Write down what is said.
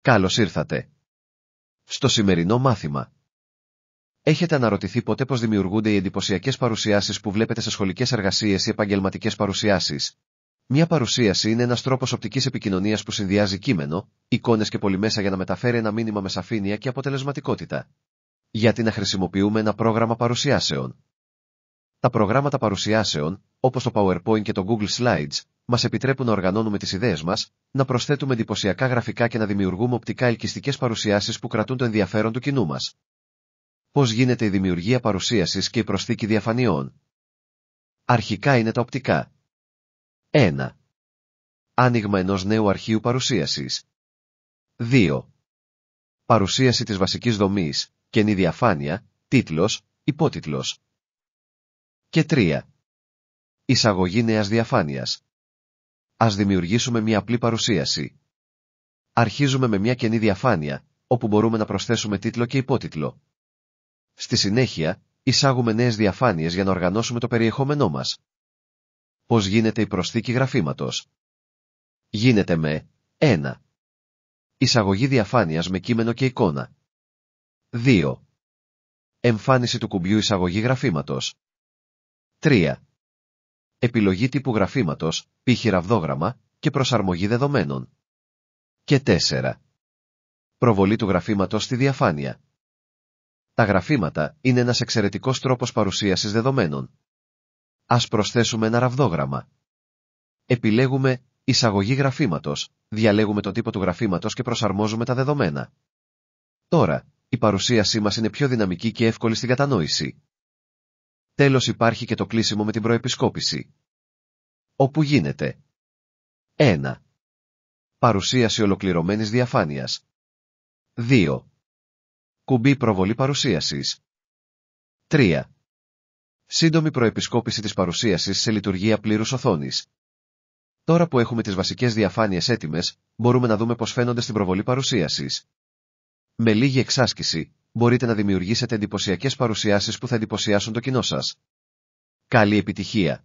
Καλώς ήρθατε. Στο σημερινό μάθημα. Έχετε αναρωτηθεί ποτέ πώς δημιουργούνται οι εντυπωσιακές παρουσιάσεις που βλέπετε σε σχολικές εργασίες ή επαγγελματικές παρουσιάσεις? Μια παρουσίαση είναι ένας τρόπος οπτικής επικοινωνίας που συνδυάζει κείμενο, εικόνες και πολυμέσα για να μεταφέρει ένα μήνυμα με σαφήνεια και αποτελεσματικότητα. Γιατί να χρησιμοποιούμε ένα πρόγραμμα παρουσιάσεων? Τα προγράμματα παρουσιάσεων, όπως το PowerPoint και το Google Slides, μας επιτρέπουν να οργανώνουμε τις ιδέες μας, να προσθέτουμε εντυπωσιακά γραφικά και να δημιουργούμε οπτικά ελκυστικές παρουσιάσεις που κρατούν το ενδιαφέρον του κοινού μας. Πώς γίνεται η δημιουργία παρουσίασης και η προσθήκη διαφανειών? Αρχικά είναι τα οπτικά. 1. Άνοιγμα ενός νέου αρχείου παρουσίασης. 2. Παρουσίαση της βασικής δομής, κενή διαφάνεια, τίτλος, υπότιτλος. Και 3. Εισαγωγή νέας διαφάνειας. Ας δημιουργήσουμε μια απλή παρουσίαση. Αρχίζουμε με μια κενή διαφάνεια, όπου μπορούμε να προσθέσουμε τίτλο και υπότιτλο. Στη συνέχεια, εισάγουμε νέες διαφάνειες για να οργανώσουμε το περιεχόμενό μας. Πώς γίνεται η προσθήκη γραφήματος? Γίνεται με 1. Εισαγωγή διαφάνειας με κείμενο και εικόνα. 2. Εμφάνιση του κουμπιού εισαγωγή γραφήματος. 3. Επιλογή τύπου γραφήματος, π.χ. ραβδόγραμμα, και προσαρμογή δεδομένων. Και 4. Προβολή του γραφήματος στη διαφάνεια. Τα γραφήματα είναι ένας εξαιρετικός τρόπος παρουσίασης δεδομένων. Ας προσθέσουμε ένα ραβδόγραμμα. Επιλέγουμε εισαγωγή γραφήματος, διαλέγουμε τον τύπο του γραφήματος και προσαρμόζουμε τα δεδομένα. Τώρα, η παρουσίασή μας είναι πιο δυναμική και εύκολη στην κατανόηση. Τέλος υπάρχει και το κλείσιμο με την προεπισκόπηση. Όπου γίνεται 1. Παρουσίαση ολοκληρωμένης διαφάνειας. 2. Κουμπί προβολή παρουσίασης. 3. Σύντομη προεπισκόπηση της παρουσίασης σε λειτουργία πλήρους οθόνης. Τώρα που έχουμε τις βασικές διαφάνειες έτοιμες, μπορούμε να δούμε πώς φαίνονται στην προβολή παρουσίασης. Με λίγη εξάσκηση, μπορείτε να δημιουργήσετε εντυπωσιακές παρουσιάσεις που θα εντυπωσιάσουν το κοινό σας. Καλή επιτυχία!